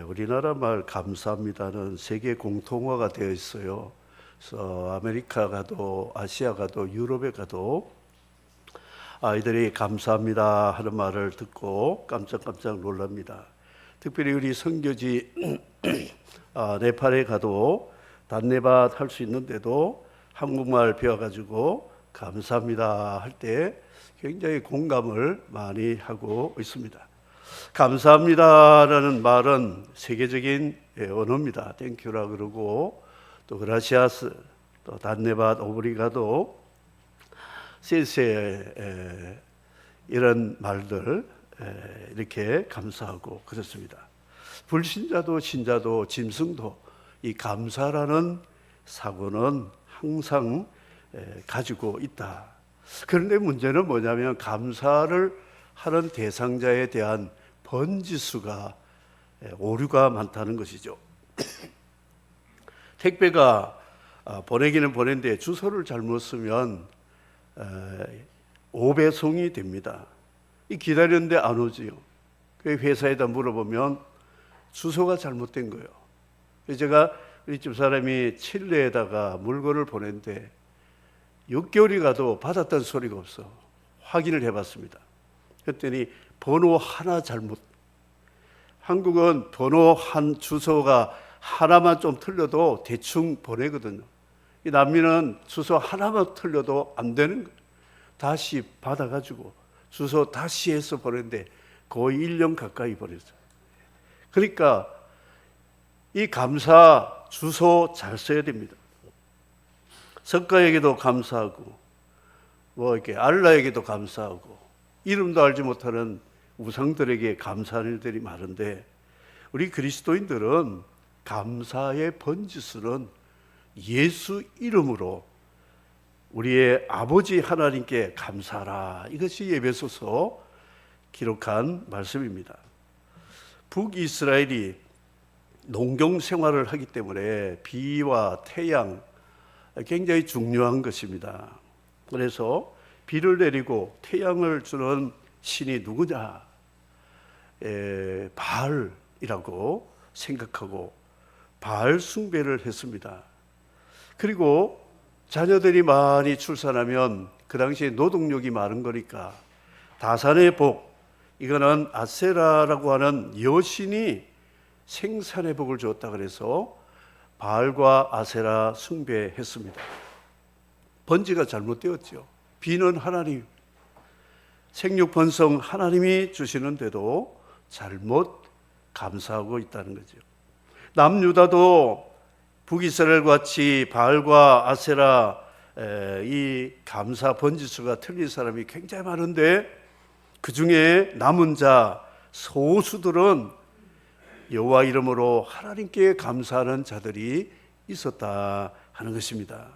우리나라 말 감사합니다는 세계 공통어가 되어 있어요. 그래서 아메리카 가도 아시아 가도 유럽에 가도 아이들이 감사합니다 하는 말을 듣고 깜짝깜짝 놀랍니다. 특별히 우리 선교지 네팔에 가도 단네밭 할 수 있는데도 한국말 배워가지고 감사합니다 할 때 굉장히 공감을 많이 하고 있습니다. 감사합니다라는 말은 세계적인 언어입니다. 땡큐라 그러고 또 그라시아스, 또 단네밭, 오브리가도, 세세 이런 말들 이렇게 감사하고 그렇습니다. 불신자도 신자도 짐승도 이 감사라는 사고는 항상 가지고 있다. 그런데 문제는 뭐냐면 감사를 하는 대상자에 대한 번지수가 오류가 많다는 것이죠. 택배가 보내기는 보낸데 주소를 잘못 쓰면 오배송이 됩니다. 기다렸는데 안 오지요. 회사에다 물어보면 주소가 잘못된 거예요. 제가 우리 집사람이 칠레에다가 물건을 보냈는데 6개월이 가도 받았다는 소리가 없어. 확인을 해봤습니다. 그랬더니 번호 하나 잘못. 한국은 번호 한 주소가 하나만 좀 틀려도 대충 보내거든요. 이 남미는 주소 하나만 틀려도 안 되는 거예요. 다시 받아가지고 주소 다시 해서 보냈는데 거의 1년 가까이 보냈어요. 그러니까 이 감사 주소 잘 써야 됩니다. 석가에게도 감사하고 이렇게 알라에게도 감사하고 이름도 알지 못하는 우상들에게 감사하는 일들이 많은데 우리 그리스도인들은 감사의 번지수는 예수 이름으로 우리의 아버지 하나님께 감사하라. 이것이 에베소서 기록한 말씀입니다. 북이스라엘이 농경 생활을 하기 때문에 비와 태양 굉장히 중요한 것입니다. 그래서 비를 내리고 태양을 주는 신이 누구냐? 바알이라고 생각하고 바알 숭배를 했습니다. 그리고 자녀들이 많이 출산하면 그 당시에 노동력이 많은 거니까 다산의 복, 이거는 아세라라고 하는 여신이 생산의 복을 줬다 그래서 바알과 아세라 숭배했습니다. 번지가 잘못되었죠. 비는 하나님, 생육 번성 하나님이 주시는데도 잘못 감사하고 있다는 거죠. 남유다도 북이스라엘 같이 바알과 아세라 이 감사 번지수가 틀린 사람이 굉장히 많은데 그 중에 남은 자 소수들은 여호와 이름으로 하나님께 감사하는 자들이 있었다 하는 것입니다.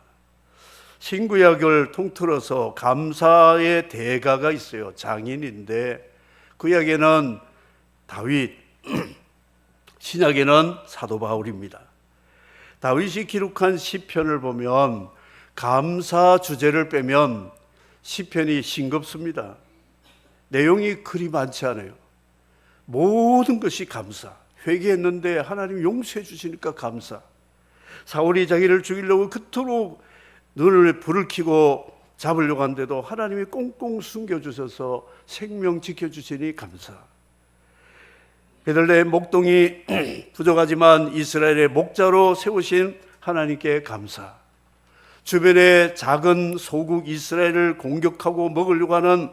신구약을 통틀어서 감사의 대가가 있어요. 장인인데 구약에는 다윗, 신약에는 사도 바울입니다. 다윗이 기록한 시편을 보면 감사 주제를 빼면 시편이 싱겁습니다. 내용이 그리 많지 않아요. 모든 것이 감사. 회개했는데 하나님 용서해 주시니까 감사. 사울이 자기를 죽이려고 그토록 눈을 불을 켜고 잡으려고 하는데도 하나님이 꽁꽁 숨겨주셔서 생명 지켜주시니 감사. 베들레헴 목동이 부족하지만 이스라엘의 목자로 세우신 하나님께 감사. 주변의 작은 소국 이스라엘을 공격하고 먹으려고 하는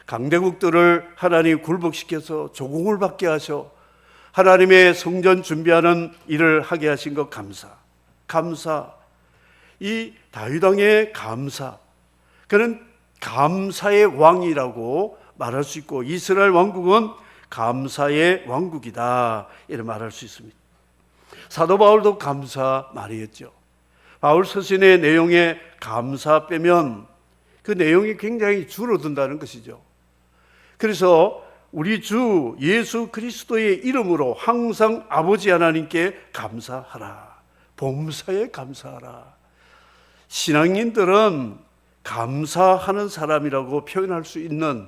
강대국들을 하나님 굴복시켜서 조공을 받게 하셔 하나님의 성전 준비하는 일을 하게 하신 것 감사. 감사. 이 다윗 왕의 감사. 그는 감사의 왕이라고 말할 수 있고 이스라엘 왕국은 감사의 왕국이다 이렇게 말할 수 있습니다. 사도 바울도 감사 많이 했죠. 바울 서신의 내용에 감사 빼면 그 내용이 굉장히 줄어든다는 것이죠. 그래서 우리 주 예수 그리스도의 이름으로 항상 아버지 하나님께 감사하라. 범사에 감사하라. 신앙인들은 감사하는 사람이라고 표현할 수 있는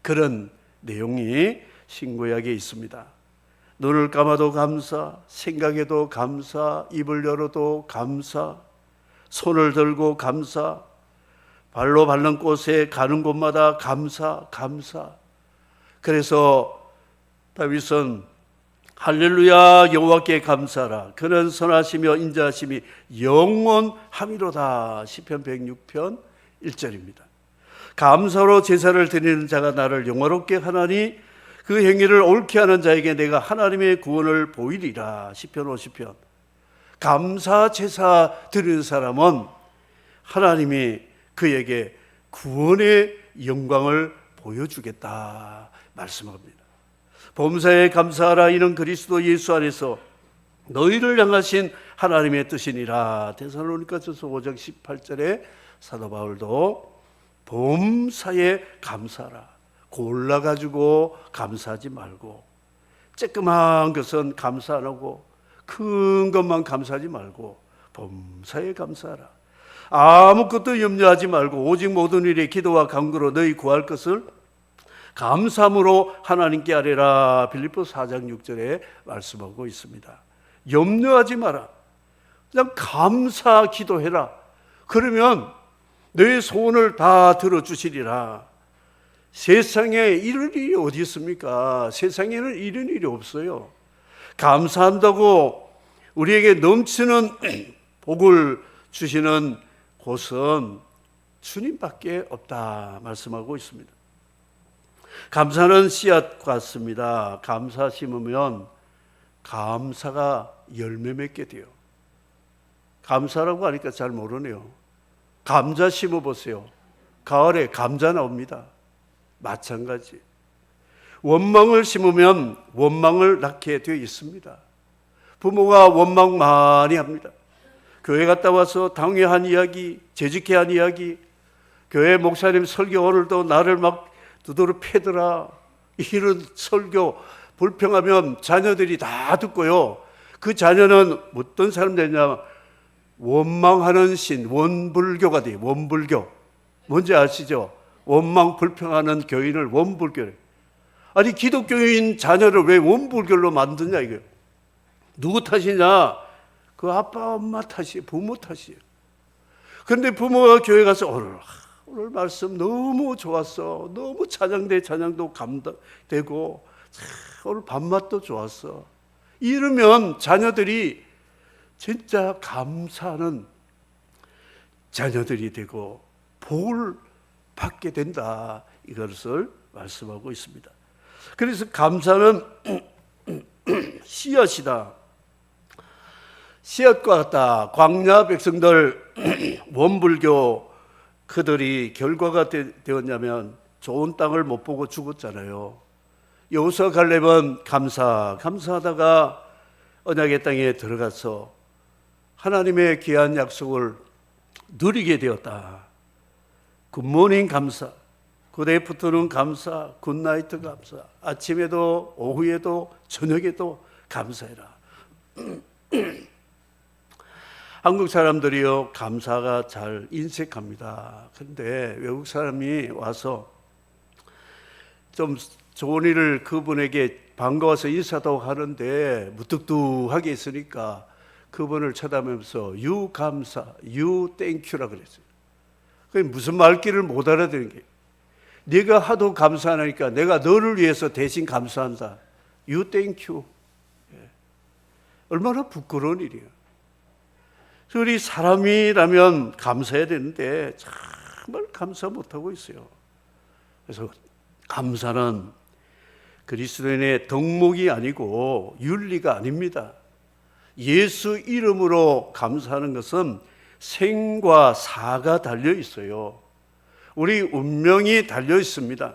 그런 내용이 신구약에 있습니다. 눈을 감아도 감사, 생각해도 감사, 입을 열어도 감사, 손을 들고 감사, 발로 밟는 곳에 가는 곳마다 감사, 감사. 그래서 다윗은 할렐루야 여호와께 감사하라. 그는 선하시며 인자하심이 영원함이로다. 시편 106편 1절입니다. 감사로 제사를 드리는 자가 나를 영화롭게 하나니 그 행위를 옳게 하는 자에게 내가 하나님의 구원을 보이리라. 시편 50편. 감사 제사 드리는 사람은 하나님이 그에게 구원의 영광을 보여주겠다 말씀합니다. 범사에 감사하라. 이는 그리스도 예수 안에서 너희를 향하신 하나님의 뜻이니라. 데살로니가전서 5장 18절에 사도 바울도 범사에 감사하라. 골라가지고 감사하지 말고, 쬐끄만 것은 감사 안 하고 큰 것만 감사하지 말고 범사에 감사하라. 아무것도 염려하지 말고 오직 모든 일에 기도와 간구로 너희 구할 것을 감사함으로 하나님께 아뢰라. 빌립보 4장 6절에 말씀하고 있습니다. 염려하지 마라. 그냥 감사 기도해라. 그러면 너의 소원을 다 들어주시리라. 세상에 이런 일이 어디 있습니까? 세상에는 이런 일이 없어요. 감사한다고 우리에게 넘치는 복을 주시는 곳은 주님밖에 없다 말씀하고 있습니다. 감사는 씨앗 같습니다. 감사 심으면 감사가 열매 맺게 돼요. 감사라고 하니까 잘 모르네요. 감자 심어보세요. 가을에 감자 나옵니다. 마찬가지. 원망을 심으면 원망을 낳게 되어 있습니다. 부모가 원망 많이 합니다. 교회 갔다 와서 당회한 이야기, 재직회한 이야기, 교회 목사님 설교 오늘도 나를 막 두드러 패더라, 이런 설교 불평하면 자녀들이 다 듣고요. 그 자녀는 어떤 사람들이냐, 원망하는 신, 원불교가 돼요. 원불교. 뭔지 아시죠? 원망 불평하는 교인을 원불교래. 아니 기독교인 자녀를 왜 원불교로 만드냐 이거예요. 누구 탓이냐? 그 아빠 엄마 탓이에요. 부모 탓이에요. 그런데 부모가 교회 가서 오늘 말씀 너무 좋았어. 너무 찬양도 감동되고 오늘 밥맛도 좋았어. 이러면 자녀들이 진짜 감사하는 자녀들이 되고 복을 받게 된다. 이것을 말씀하고 있습니다. 그래서 감사는 씨앗이다. 씨앗과 같다. 광야 백성들 원불교 그들이 결과가 되었냐면 좋은 땅을 못 보고 죽었잖아요. 여호수아 갈렙은 감사하다가 언약의 땅에 들어가서 하나님의 귀한 약속을 누리게 되었다. 굿모닝 감사, 굿애프터눈 감사, 굿나이트 감사, 아침에도 오후에도 저녁에도 감사해라. 한국 사람들이요 감사가 잘 인색합니다. 그런데 외국 사람이 와서 좀 좋은 일을 그분에게 반가워서 인사도 하는데 무뚝뚝하게 있으니까 그분을 쳐다보면서 유 감사, 유 땡큐라 그랬어요. 그게 무슨 말귀를 못 알아듣는 게, 네가 하도 감사하니까 내가 너를 위해서 대신 감사한다. 유 땡큐. 얼마나 부끄러운 일이에요. 우리 사람이라면 감사해야 되는데 정말 감사 못하고 있어요. 그래서 감사는 그리스도인의 덕목이 아니고 윤리가 아닙니다. 예수 이름으로 감사하는 것은 생과 사가 달려 있어요. 우리 운명이 달려 있습니다.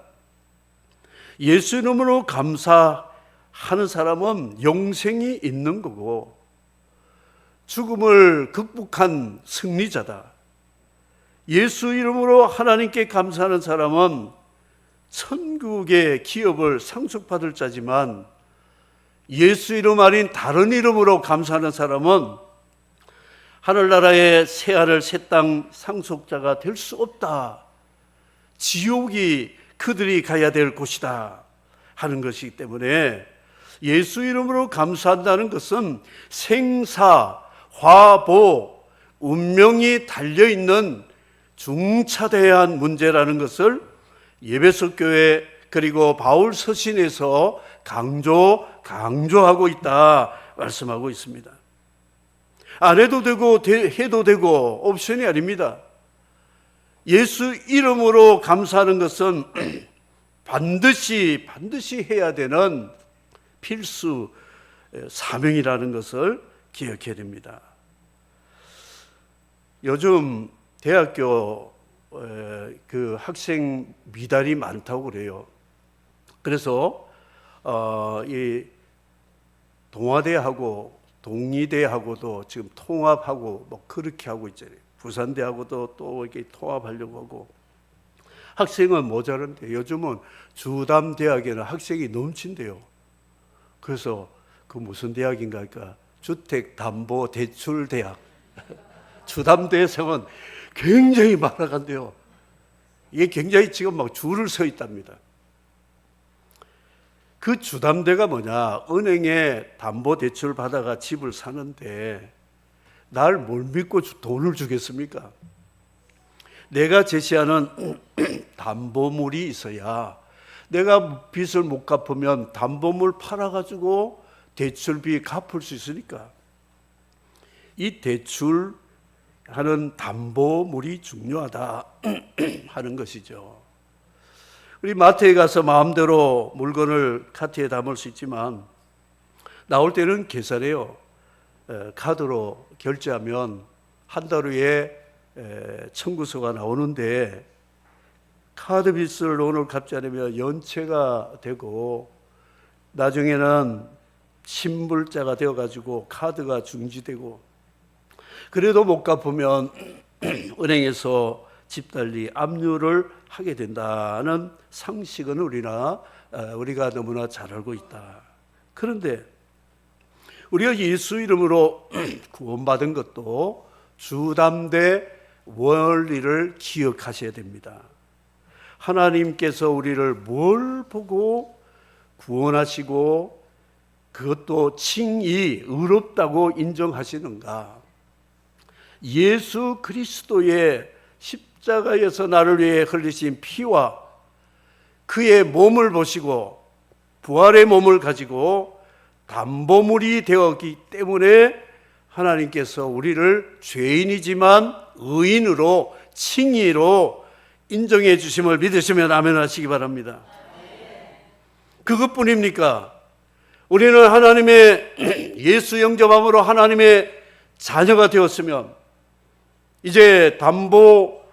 예수 이름으로 감사하는 사람은 영생이 있는 거고 죽음을 극복한 승리자다. 예수 이름으로 하나님께 감사하는 사람은 천국의 기업을 상속받을 자지만 예수 이름 아닌 다른 이름으로 감사하는 사람은 하늘나라의 새하늘 새 땅 상속자가 될 수 없다. 지옥이 그들이 가야 될 곳이다 하는 것이기 때문에 예수 이름으로 감사한다는 것은 생사, 화보, 운명이 달려있는 중차대한 문제라는 것을 에베소 교회 그리고 바울 서신에서 강조하고 있다 말씀하고 있습니다. 안 해도 되고 해도 되고 옵션이 아닙니다. 예수 이름으로 감사하는 것은 반드시 해야 되는 필수 사명이라는 것을 기억해야 됩니다. 요즘 대학교 그 학생 미달이 많다고 그래요. 그래서 이 동아대하고 동의대하고도 지금 통합하고 뭐 그렇게 하고 있잖아요. 부산대하고도 또 이렇게 통합하려고 하고. 학생은 모자란데 요즘은 주담대학에는 학생이 넘친대요. 그래서 그 무슨 대학인가 하니까 주택담보대출대학. 주담대생은 굉장히 많아간대요. 이게 굉장히 지금 막 줄을 서 있답니다. 그 주담대가 뭐냐? 은행에 담보대출 받아가 집을 사는데 날 뭘 믿고 돈을 주겠습니까? 내가 제시하는 담보물이 있어야, 내가 빚을 못 갚으면 담보물 팔아가지고 대출비 갚을 수 있으니까 이 대출하는 담보물이 중요하다 하는 것이죠. 우리 마트에 가서 마음대로 물건을 카트에 담을 수 있지만 나올 때는 계산해요. 카드로 결제하면 한 달 후에 청구서가 나오는데 카드 빚을 오늘 갚지 않으면 연체가 되고 나중에는 신불자가 되어가지고 카드가 중지되고, 그래도 못 갚으면 은행에서 집달리 압류를 하게 된다는 상식은 우리가 너무나 잘 알고 있다. 그런데 우리가 예수 이름으로 구원받은 것도 주담대 원리를 기억하셔야 됩니다. 하나님께서 우리를 뭘 보고 구원하시고 그것도 칭의, 의롭다고 인정하시는가? 예수 그리스도의 십자가에서 나를 위해 흘리신 피와 그의 몸을 보시고 부활의 몸을 가지고 담보물이 되었기 때문에 하나님께서 우리를 죄인이지만 의인으로 칭의로 인정해 주심을 믿으시면 아멘 하시기 바랍니다. 그것뿐입니까? 우리는 하나님의 예수 영접함으로 하나님의 자녀가 되었으면 이제 담보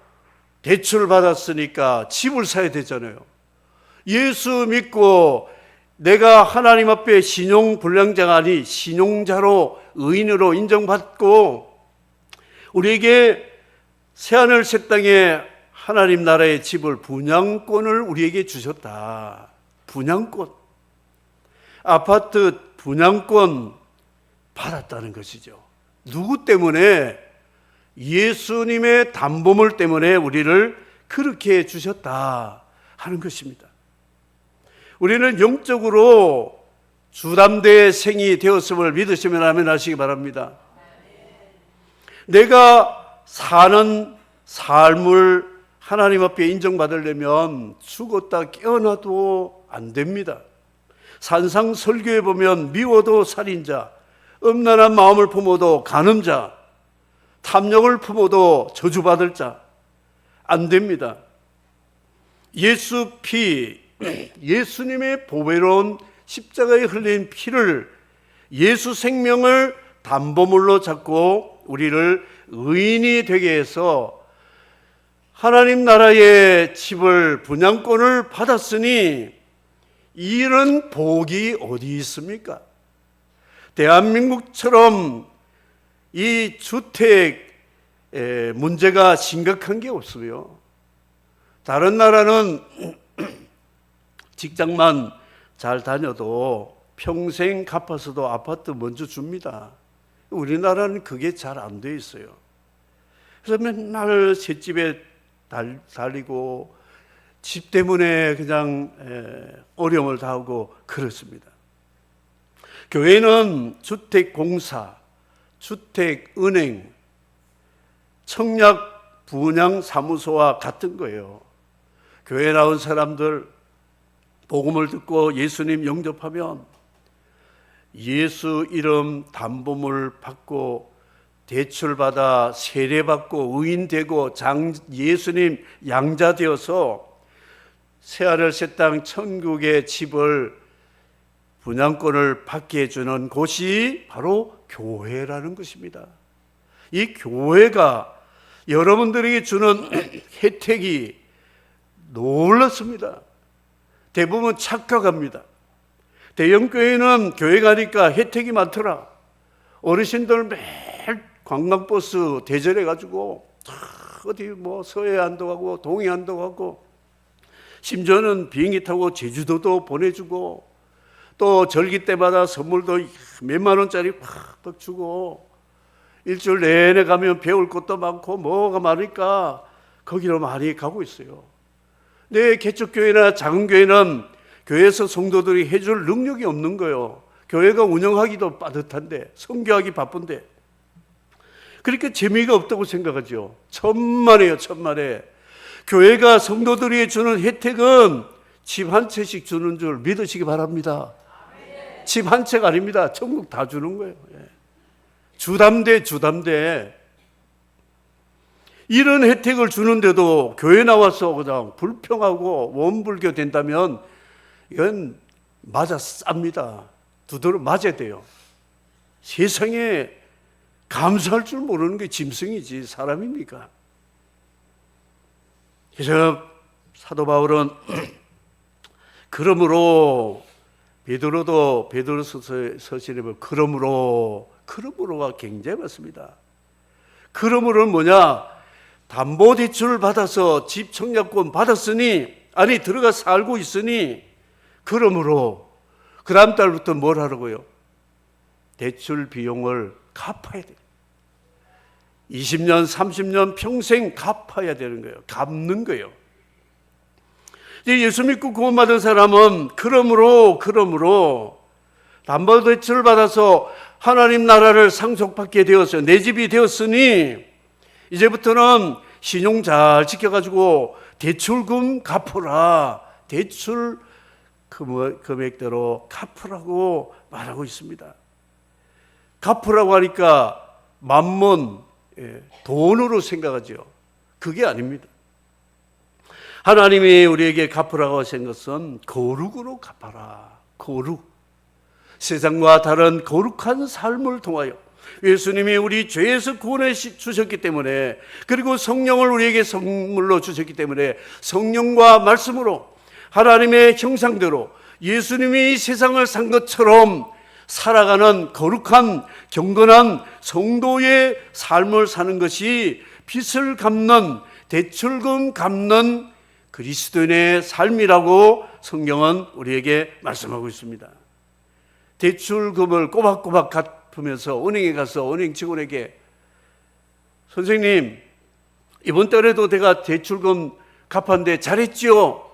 대출 받았으니까 집을 사야 되잖아요. 예수 믿고 내가 하나님 앞에 신용불량자가 아니 신용자로 의인으로 인정받고 우리에게 새하늘 새 땅에 하나님 나라의 집을 분양권을 우리에게 주셨다. 분양권, 아파트 분양권 받았다는 것이죠. 누구 때문에? 예수님의 담보물 때문에 우리를 그렇게 주셨다 하는 것입니다. 우리는 영적으로 주담대의 생이 되었음을 믿으시면 아멘 하시기 바랍니다. 내가 사는 삶을 하나님 앞에 인정받으려면 죽었다 깨어나도 안 됩니다. 산상설교에 보면 미워도 살인자, 음란한 마음을 품어도 간음자, 탐욕을 품어도 저주받을 자, 안 됩니다. 예수 피, 예수님의 보배로운 십자가에 흘린 피를, 예수 생명을 담보물로 잡고 우리를 의인이 되게 해서 하나님 나라의 집을 분양권을 받았으니 이런 복이 어디 있습니까? 대한민국처럼 이 주택 문제가 심각한 게 없어요. 다른 나라는 직장만 잘 다녀도 평생 갚아서도 아파트 먼저 줍니다. 우리나라는 그게 잘 안 돼 있어요. 그래서 맨날 셋집에 달리고 집 때문에 그냥 어려움을 당하고 그렇습니다. 교회는 주택공사, 주택은행, 청약 분양사무소와 같은 거예요. 교회 나온 사람들 복음을 듣고 예수님 영접하면 예수 이름 담보물 받고 대출받아 세례받고 의인되고 예수님 양자 되어서 새하늘 새 땅 천국의 집을 분양권을 받게 해주는 곳이 바로 교회라는 것입니다. 이 교회가 여러분들에게 주는 혜택이 놀랍습니다. 대부분 착각합니다. 대형교회는 교회 가니까 혜택이 많더라. 어르신들 매일 관광버스 대절해가지고 어디 뭐 서해안도 가고 동해안도 가고 심지어는 비행기 타고 제주도도 보내주고 또 절기 때마다 선물도 몇만 원짜리 팍 주고 일주일 내내 가면 배울 것도 많고 뭐가 많으니까 거기로 많이 가고 있어요. 내 개척교회나 작은 교회는 교회에서 성도들이 해줄 능력이 없는 거예요. 교회가 운영하기도 빠듯한데 선교하기 바쁜데 그렇게 재미가 없다고 생각하죠. 천만에요, 천만에. 교회가 성도들이 주는 혜택은 집 한 채씩 주는 줄 믿으시기 바랍니다. 집 한 채가 아닙니다. 천국 다 주는 거예요. 주담대. 이런 혜택을 주는데도 교회 나와서 그냥 불평하고 원불교 된다면 이건 맞아 쌉니다. 두드러 맞아야 돼요. 세상에 감사할 줄 모르는 게 짐승이지 사람입니까? 그래서 사도 바울은 그러므로 베드로서 서신에 보면 그러므로가 굉장히 많습니다. 그러므로는 뭐냐? 담보대출을 받아서 집 청약권 받았으니 안에 들어가 살고 있으니 그러므로 그 다음 달부터 뭘 하라고요? 대출 비용을 갚아야 돼요. 20년, 30년 평생 갚아야 되는 거예요. 갚는 거예요. 예수 믿고 구원받은 사람은 그러므로 담보대출을 받아서 하나님 나라를 상속받게 되었어요. 내 집이 되었으니 이제부터는 신용 잘 지켜가지고 대출금 갚으라. 대출 금액대로 갚으라고 말하고 있습니다. 갚으라고 하니까 만몬, 돈으로 생각하죠. 그게 아닙니다. 하나님이 우리에게 갚으라고 하신 것은 거룩으로 갚아라. 거룩. 세상과 다른 거룩한 삶을 통하여 예수님이 우리 죄에서 구원해 주셨기 때문에 그리고 성령을 우리에게 선물로 주셨기 때문에 성령과 말씀으로 하나님의 형상대로 예수님이 이 세상을 산 것처럼 살아가는 거룩한 경건한 성도의 삶을 사는 것이 빚을 갚는 대출금 갚는 그리스도인의 삶이라고 성경은 우리에게 말씀하고 있습니다. 대출금을 꼬박꼬박 갚으면서 은행에 가서 은행 직원에게 선생님 이번 달에도 내가 대출금 갚았는데 잘했지요?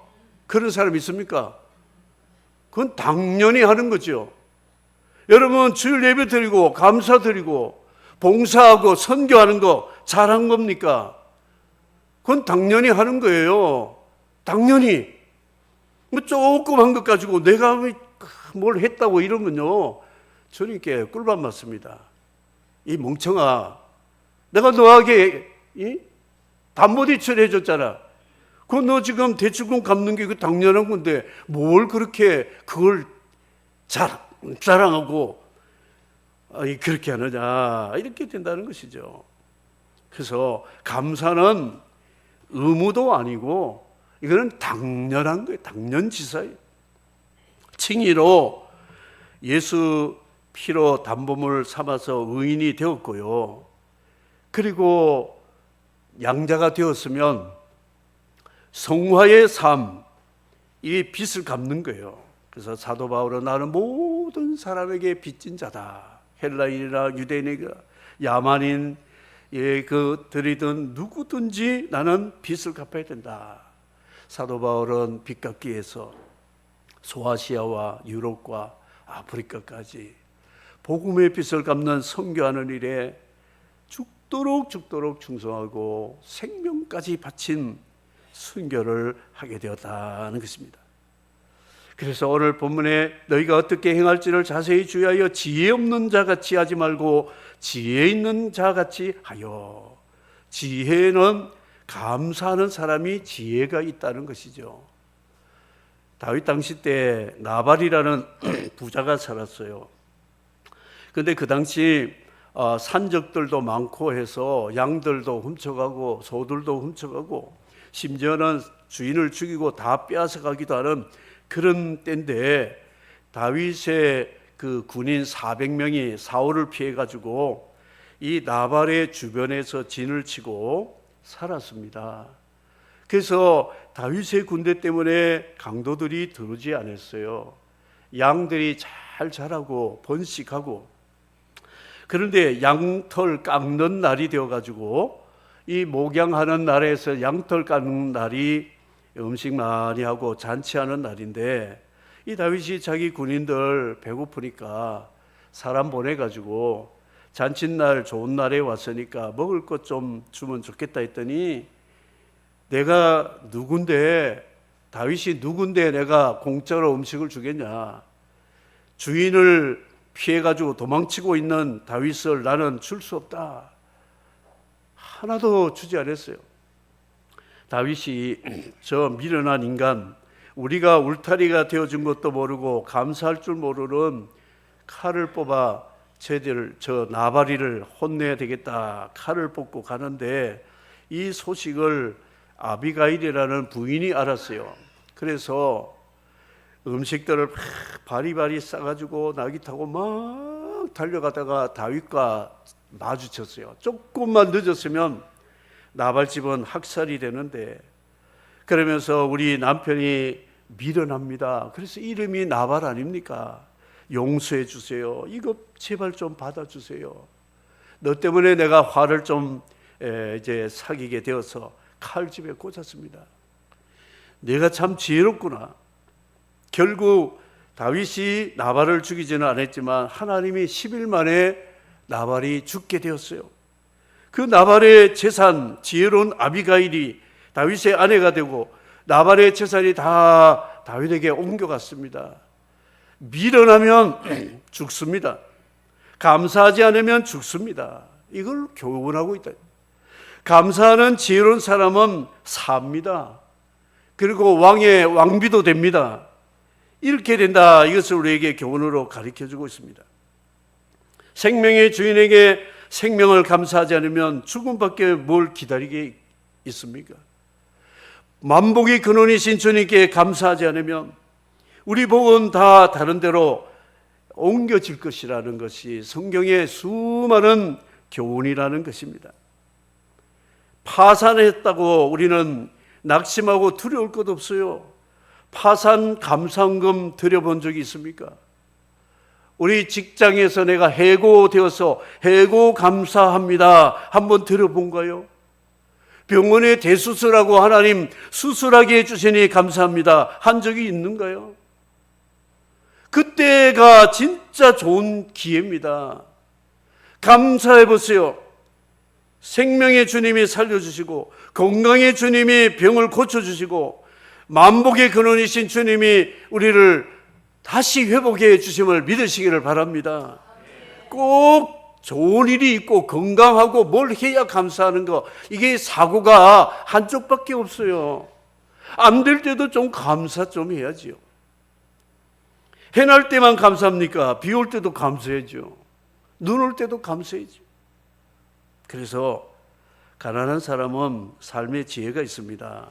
그런 사람 있습니까? 그건 당연히 하는 거죠. 여러분 주일 예배 드리고 감사 드리고 봉사하고 선교하는 거 잘한 겁니까? 그건 당연히 하는 거예요. 당연히. 뭐 조금 한 것 가지고 내가 뭘 했다고 이러면요 주님께 꿀밤 맞습니다. 이 멍청아, 내가 너에게 담보대출 해줬잖아. 그거 너 지금 대출금 갚는 게 당연한 건데 뭘 그렇게 그걸 자랑하고 그렇게 하느냐, 이렇게 된다는 것이죠. 그래서 감사는 의무도 아니고 이거는 당연한 거예요. 당연지사예요. 칭의로 예수 피로 담보물 삼아서 의인이 되었고요. 그리고 양자가 되었으면 성화의 삶, 이 빚을 갚는 거예요. 그래서 사도 바울은 나는 모든 사람에게 빚진 자다. 헬라인이나 유대인이나 야만인 그들이든 누구든지 나는 빚을 갚아야 된다. 사도 바울은 빚 갚기 위해서 소아시아와 유럽과 아프리카까지 복음의 빛을 갚는 선교하는 일에 죽도록 충성하고 생명까지 바친 순교를 하게 되었다는 것입니다. 그래서 오늘 본문에 너희가 어떻게 행할지를 자세히 주의하여 지혜 없는 자같이 하지 말고 지혜 있는 자같이 하여. 지혜는 감사하는 사람이 지혜가 있다는 것이죠. 다윗 당시 때 나발이라는 부자가 살았어요. 그런데 그 당시 산적들도 많고 해서 양들도 훔쳐가고 소들도 훔쳐가고 심지어는 주인을 죽이고 다 빼앗아 가기도 하는 그런 때인데, 다윗의 그 군인 400명이 사울을 피해 가지고 이 나발의 주변에서 진을 치고 살았습니다. 그래서 다윗의 군대 때문에 강도들이 들어오지 않았어요. 양들이 잘 자라고 번식하고. 그런데 양털 깎는 날이 되어가지고 이 목양하는 날에서 양털 깎는 날이 음식 많이 하고 잔치하는 날인데, 이 다윗이 자기 군인들 배고프니까 사람 보내가지고 잔칫날 좋은 날에 왔으니까 먹을 것 좀 주면 좋겠다 했더니, 내가 누군데, 다윗이 누군데 내가 공짜로 음식을 주겠냐. 주인을 피해가지고 도망치고 있는 다윗을 나는 줄 수 없다. 하나도 주지 않았어요. 다윗이 저 미련한 인간, 우리가 울타리가 되어준 것도 모르고 감사할 줄 모르는 칼을 뽑아 저 나발이를 혼내야 되겠다. 칼을 뽑고 가는데 이 소식을 아비가일이라는 부인이 알았어요. 그래서 음식들을 바리바리 싸가지고 나귀 타고 막 달려가다가 다윗과 마주쳤어요. 조금만 늦었으면 나발집은 학살이 되는데, 그러면서 우리 남편이 미련합니다. 그래서 이름이 나발 아닙니까? 용서해 주세요. 이거 제발 좀 받아주세요. 너 때문에 내가 화를 좀 이제 사귀게 되어서 칼집에 꽂았습니다. 내가 참 지혜롭구나. 결국 다윗이 나발을 죽이지는 않았지만 하나님이 10일 만에 나발이 죽게 되었어요. 그 나발의 재산, 지혜로운 아비가일이 다윗의 아내가 되고 나발의 재산이 다 다윗에게 옮겨갔습니다. 미련하면 죽습니다. 감사하지 않으면 죽습니다. 이걸 교훈하고 있다. 감사하는 지혜로운 사람은 삽니다. 그리고 왕의 왕비도 됩니다. 이렇게 된다. 이것을 우리에게 교훈으로 가르쳐주고 있습니다. 생명의 주인에게 생명을 감사하지 않으면 죽음밖에 뭘 기다리게 있습니까? 만복의 근원이신 주님께 감사하지 않으면 우리 복은 다 다른 데로 옮겨질 것이라는 것이 성경의 수많은 교훈이라는 것입니다. 파산했다고 우리는 낙심하고 두려울 것 없어요. 파산 감상금 드려본 적이 있습니까? 우리 직장에서 내가 해고되어서 해고 감사합니다 한번 들어본가요? 병원에 대수술하고 하나님 수술하게 해주시니 감사합니다 한 적이 있는가요? 그때가 진짜 좋은 기회입니다. 감사해 보세요. 생명의 주님이 살려주시고 건강의 주님이 병을 고쳐주시고 만복의 근원이신 주님이 우리를 다시 회복해 주심을 믿으시기를 바랍니다. 꼭 좋은 일이 있고 건강하고 뭘 해야 감사하는 거, 이게 사고가 한쪽밖에 없어요. 안 될 때도 좀 감사 좀 해야지요. 해날 때만 감사합니까? 비 올 때도 감사해야죠. 눈 올 때도 감사해야죠. 그래서 가난한 사람은 삶의 지혜가 있습니다.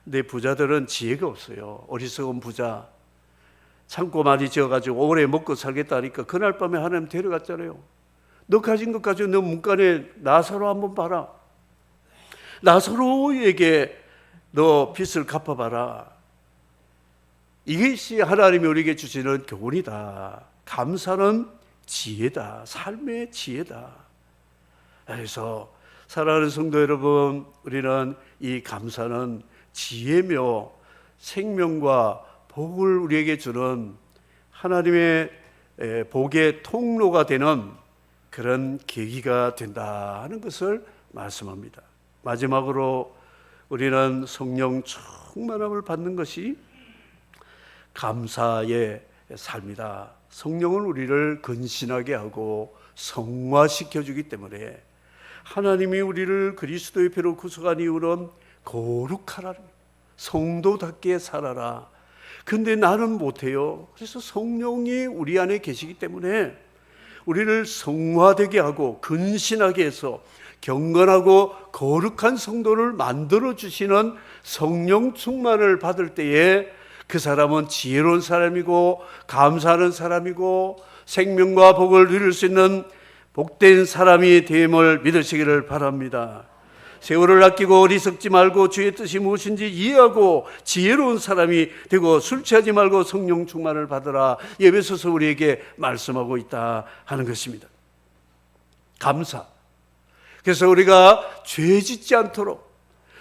근데 부자들은 지혜가 없어요. 어리석은 부자, 창고 많이 지어가지고 오래 먹고 살겠다 하니까 그날 밤에 하나님 데려갔잖아요. 너 가진 것 가지고 너 문간에 나사로 한번 봐라. 나사로에게 너 빚을 갚아봐라. 이것이 하나님이 우리에게 주시는 교훈이다. 감사는 지혜다. 삶의 지혜다. 그래서 사랑하는 성도 여러분, 우리는 이 감사는 지혜며 생명과 복을 우리에게 주는 하나님의 복의 통로가 되는 그런 계기가 된다는 것을 말씀합니다. 마지막으로 우리는 성령 충만함을 받는 것이 감사의 삶이다. 성령은 우리를 근신하게 하고 성화시켜 주기 때문에 하나님이 우리를 그리스도의 피로 구속한 이후로는 거룩하라, 성도답게 살아라. 근데 나는 못해요. 그래서 성령이 우리 안에 계시기 때문에 우리를 성화되게 하고 근신하게 해서 경건하고 거룩한 성도를 만들어 주시는 성령 충만을 받을 때에 그 사람은 지혜로운 사람이고 감사하는 사람이고 생명과 복을 누릴 수 있는 복된 사람이 됨을 믿으시기를 바랍니다. 세월을 아끼고 어리석지 말고 주의 뜻이 무엇인지 이해하고 지혜로운 사람이 되고 술 취하지 말고 성령 충만을 받으라. 에베소서 우리에게 말씀하고 있다 하는 것입니다. 감사. 그래서 우리가 죄 짓지 않도록,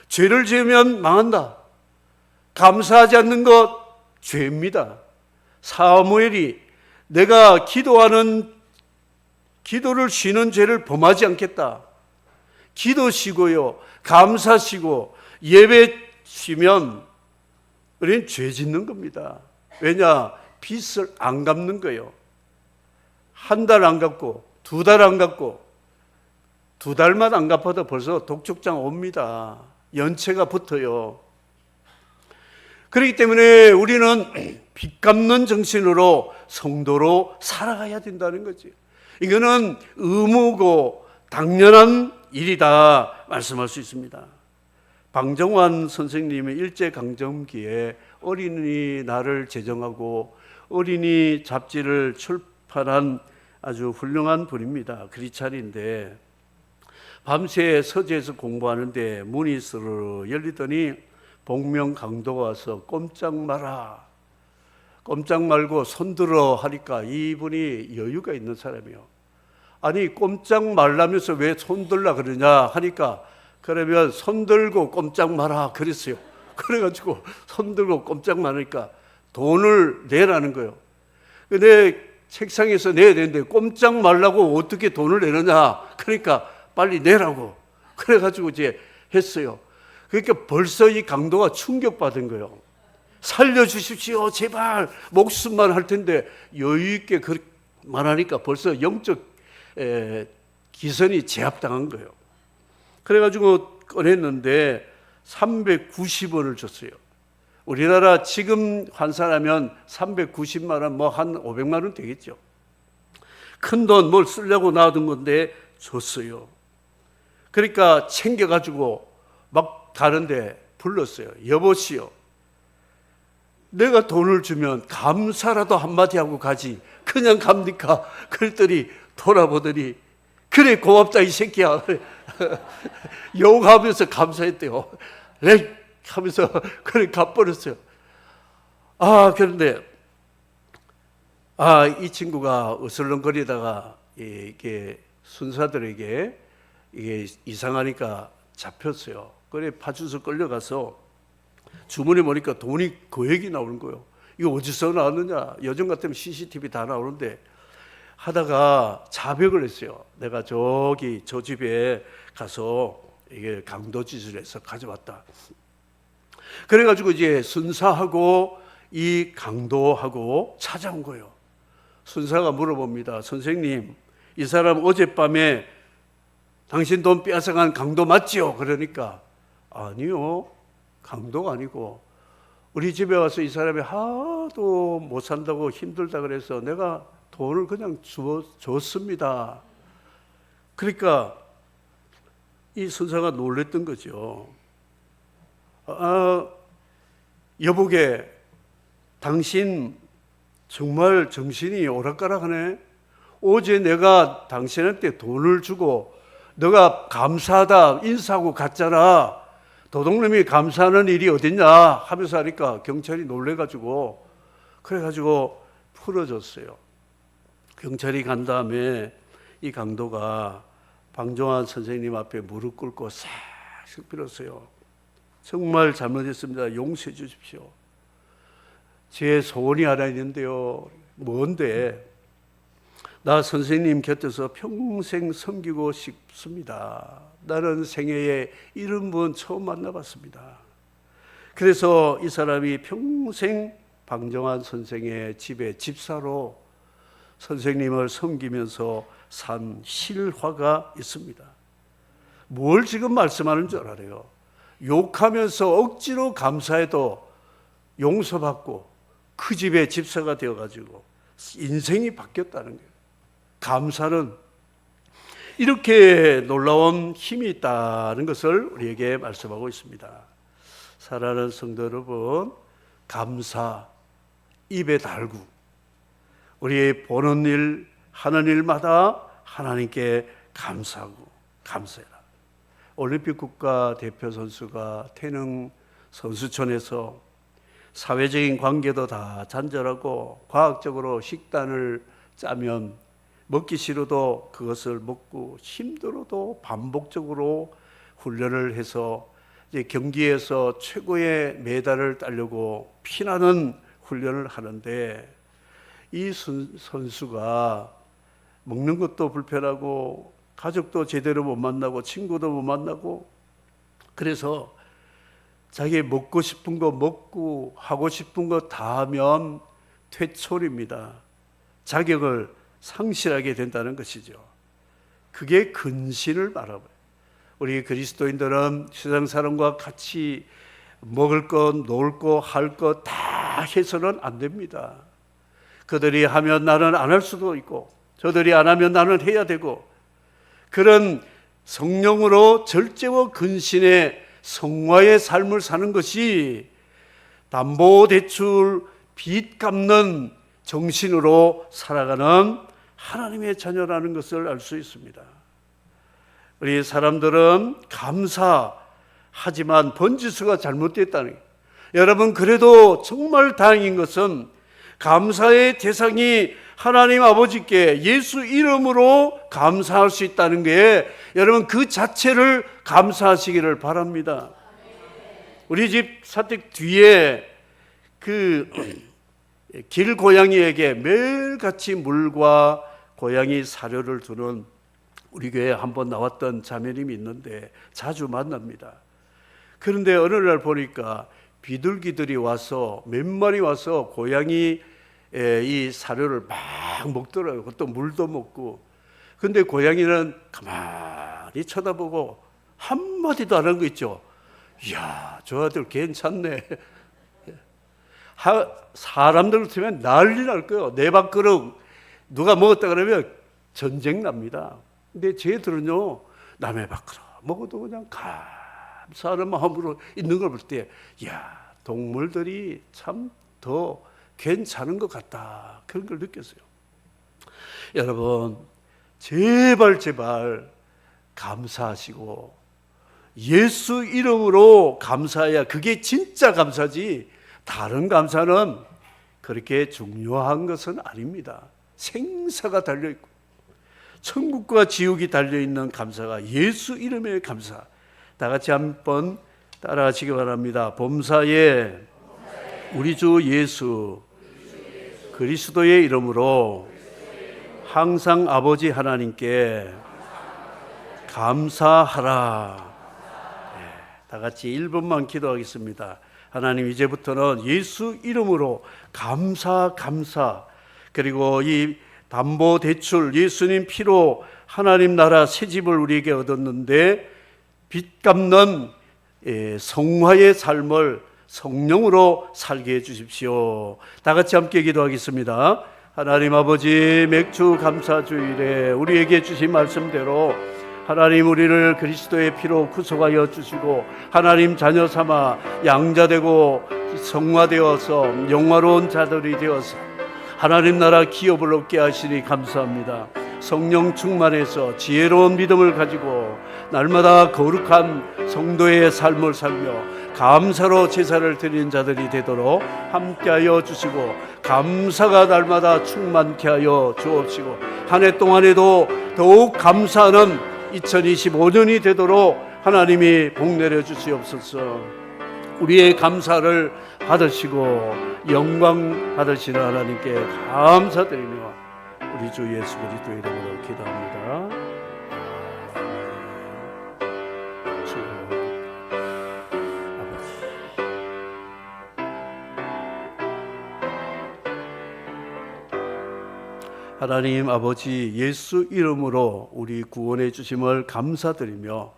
죄를 지으면 망한다. 감사하지 않는 것 죄입니다. 사무엘이 내가 기도를 쉬는 죄를 범하지 않겠다. 기도 쉬고요, 감사 쉬고 예배 쉬면 우리는 죄 짓는 겁니다. 왜냐? 빚을 안 갚는 거예요. 한 달 안 갚고, 두 달 안 갚고, 두 달만 안 갚아도 벌써 독촉장 옵니다. 연체가 붙어요. 그렇기 때문에 우리는 빚 갚는 정신으로 성도로 살아가야 된다는 거지. 이거는 의무고 당연한 일이다 말씀할 수 있습니다. 방정환 선생님의 일제강점기에 어린이날을 제정하고 어린이 잡지를 출판한 아주 훌륭한 분입니다. 크리스찬인데 밤새 서재에서 공부하는데 문이 스르르 열리더니 복명 강도가 와서 꼼짝 마라, 꼼짝 말고 손들어 하니까 이분이 여유가 있는 사람이에요. 아니 꼼짝 말라면서 왜 손들라 그러냐 하니까 그러면 손들고 꼼짝 마라 그랬어요. 그래가지고 손들고 꼼짝 마니까 돈을 내라는 거예요. 근데 책상에서 내야 되는데 꼼짝 말라고 어떻게 돈을 내느냐, 그러니까 빨리 내라고. 그래가지고 이제 했어요. 그러니까 벌써 이 강도가 충격받은 거예요. 살려주십시오 제발, 목숨만 할 텐데 여유 있게 그렇게 말하니까 벌써 영적 기선이 제압당한 거예요. 그래가지고 꺼냈는데 390원을 줬어요. 우리나라 지금 환산하면 390만 원, 뭐 한 500만 원 되겠죠. 큰 돈 뭘 쓰려고 놔둔 건데 줬어요. 그러니까 챙겨가지고 막 가는데 불렀어요. 여보시오, 내가 돈을 주면 감사라도 한마디 하고 가지 그냥 갑니까? 그랬더니 돌아보더니 그래 고맙다 이 새끼야 욕하면서 감사했대요. 렉 하면서 그래 가버렸어요. 그런데 이 친구가 어슬렁거리다가 이게 순사들에게 이게 이상하니까 잡혔어요. 그래 파출소 끌려가서 주문해 보니까 돈이 거액이 나오는 거예요. 이거 어디서 나왔느냐? 요즘 같으면 CCTV 다 나오는데 하다가 자백을 했어요. 내가 저 집에 가서 이게 강도짓을 해서 가져왔다. 그래가지고 이제 순사하고 이 강도하고 찾아온 거예요. 순사가 물어봅니다. 선생님, 이 사람 어젯밤에 당신 돈 빼앗아간 강도 맞지요? 그러니까 아니요, 강도가 아니고 우리 집에 와서 이 사람이 하도 못 산다고 힘들다 그래서 내가 돈을 그냥 줬습니다. 그러니까 이 선사가 놀랬던 거죠. 여보게, 당신 정말 정신이 오락가락하네. 어제 내가 당신한테 돈을 주고 너가 감사하다 인사하고 갔잖아. 도둑놈이 감사하는 일이 어딨냐 하면서 하니까 경찰이 놀래가지고 그래가지고 풀어줬어요. 경찰이 간 다음에 이 강도가 방정환 선생님 앞에 무릎 꿇고 싹 빌었어요. 정말 잘못했습니다. 용서해 주십시오. 제 소원이 하나 있는데요. 뭔데? 나 선생님 곁에서 평생 섬기고 싶습니다. 나는 생애에 이런 분 처음 만나봤습니다. 그래서 이 사람이 평생 방정환 선생의 집에 집사로 선생님을 섬기면서 산 실화가 있습니다. 뭘 지금 말씀하는 줄 알아요? 욕하면서 억지로 감사해도 용서받고 그 집에 집사가 되어가지고 인생이 바뀌었다는 거예요. 감사는 이렇게 놀라운 힘이 있다는 것을 우리에게 말씀하고 있습니다. 사랑하는 성도 여러분, 감사 입에 달고 우리 보는 일 하는 일마다 하나님께 감사하고 감사해라. 올림픽 국가대표 선수가 태릉 선수촌에서 사회적인 관계도 다 잔절하고 과학적으로 식단을 짜면 먹기 싫어도 그것을 먹고 힘들어도 반복적으로 훈련을 해서 이제 경기에서 최고의 메달을 따려고 피나는 훈련을 하는데 이 선수가 먹는 것도 불편하고 가족도 제대로 못 만나고 친구도 못 만나고 그래서 자기 먹고 싶은 거 먹고 하고 싶은 거 다 하면 퇴출입니다. 자격을 상실하게 된다는 것이죠. 그게 근신을 말하고요. 우리 그리스도인들은 세상 사람과 같이 먹을 것, 놀 것, 할 것 다 해서는 안 됩니다. 그들이 하면 나는 안 할 수도 있고 저들이 안 하면 나는 해야 되고 그런 성령으로 절제와 근신의 성화의 삶을 사는 것이 담보대출 빚 갚는 정신으로 살아가는 하나님의 자녀라는 것을 알 수 있습니다. 우리 사람들은 감사하지만 번지수가 잘못됐다는 거예요. 여러분, 그래도 정말 다행인 것은 감사의 대상이 하나님 아버지께 예수 이름으로 감사할 수 있다는 게 여러분 그 자체를 감사하시기를 바랍니다. 우리 집 사택 뒤에 그 길고양이에게 매일같이 물과 고양이 사료를 두는 우리 교회에 한번 나왔던 자매님이 있는데 자주 만납니다. 그런데 어느 날 보니까 비둘기들이 와서 몇 마리 와서 고양이 이 사료를 막 먹더라고요. 또 물도 먹고. 근데 고양이는 가만히 쳐다보고 한마디도 안 한 거 있죠. 이야, 저 아들 괜찮네. 사람들 같으면 난리 날 거예요. 내 밥그릇 누가 먹었다 그러면 전쟁 납니다. 근데 쟤들은요, 남의 밥그릇 먹어도 그냥 감사하는 마음으로 있는 걸 볼 때, 이야, 동물들이 참 더 괜찮은 것 같다. 그런 걸 느꼈어요. 여러분, 제발 감사하시고 예수 이름으로 감사해야 그게 진짜 감사지 다른 감사는 그렇게 중요한 것은 아닙니다. 생사가 달려있고 천국과 지옥이 달려있는 감사가 예수 이름의 감사. 다 같이 한번 따라하시기 바랍니다. 범사에 우리 주 예수 그리스도의 이름으로 항상 아버지 하나님께 감사하라. 네, 다 같이 1분만 기도하겠습니다. 하나님, 이제부터는 예수 이름으로 감사 그리고 이 담보대출 예수님 피로 하나님 나라 새 집을 우리에게 얻었는데 빚 갚는 성화의 삶을 성령으로 살게 해주십시오. 다 같이 함께 기도하겠습니다. 하나님 아버지, 맥주 감사주일에 우리에게 주신 말씀대로 하나님 우리를 그리스도의 피로 구속하여 주시고 하나님 자녀 삼아 양자되고 성화되어서 영화로운 자들이 되어서 하나님 나라 기업을 얻게 하시니 감사합니다. 성령 충만해서 지혜로운 믿음을 가지고 날마다 거룩한 성도의 삶을 살며 감사로 제사를 드리는 자들이 되도록 함께하여 주시고 감사가 날마다 충만케 하여 주옵시고 한 해 동안에도 더욱 감사하는 2025년이 되도록 하나님이 복 내려 주시옵소서. 우리의 감사를 받으시고 영광 받으시는 하나님께 감사드리며 우리 주 예수 그리스도 이름으로 기도합니다. 주 아버지, 하나님 아버지, 예수 이름으로 우리 구원해 주심을 감사드리며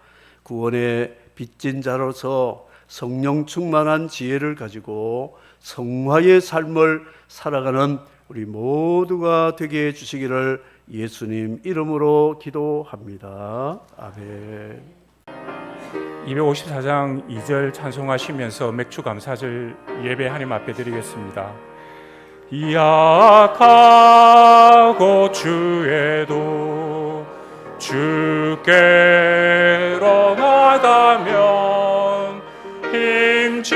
구원의 빚진 자로서 성령 충만한 지혜를 가지고 성화의 삶을 살아가는 우리 모두가 되게 해주시기를 예수님 이름으로 기도합니다. 아멘. 254장 2절 찬송하시면서 맥주 감사절 예배 하나님 앞에 드리겠습니다. 약하고 주에도 주께로 나가면 힘주시고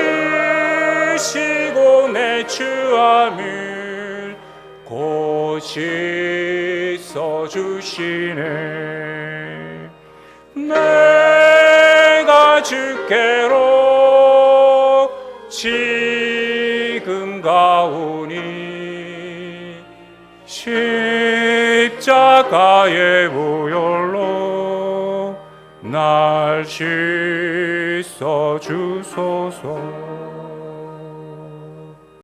내 주함을 곧 씻어주시네. 내가 주께로 지금 가오니 십자가의 보혈로 날 씻어주소서.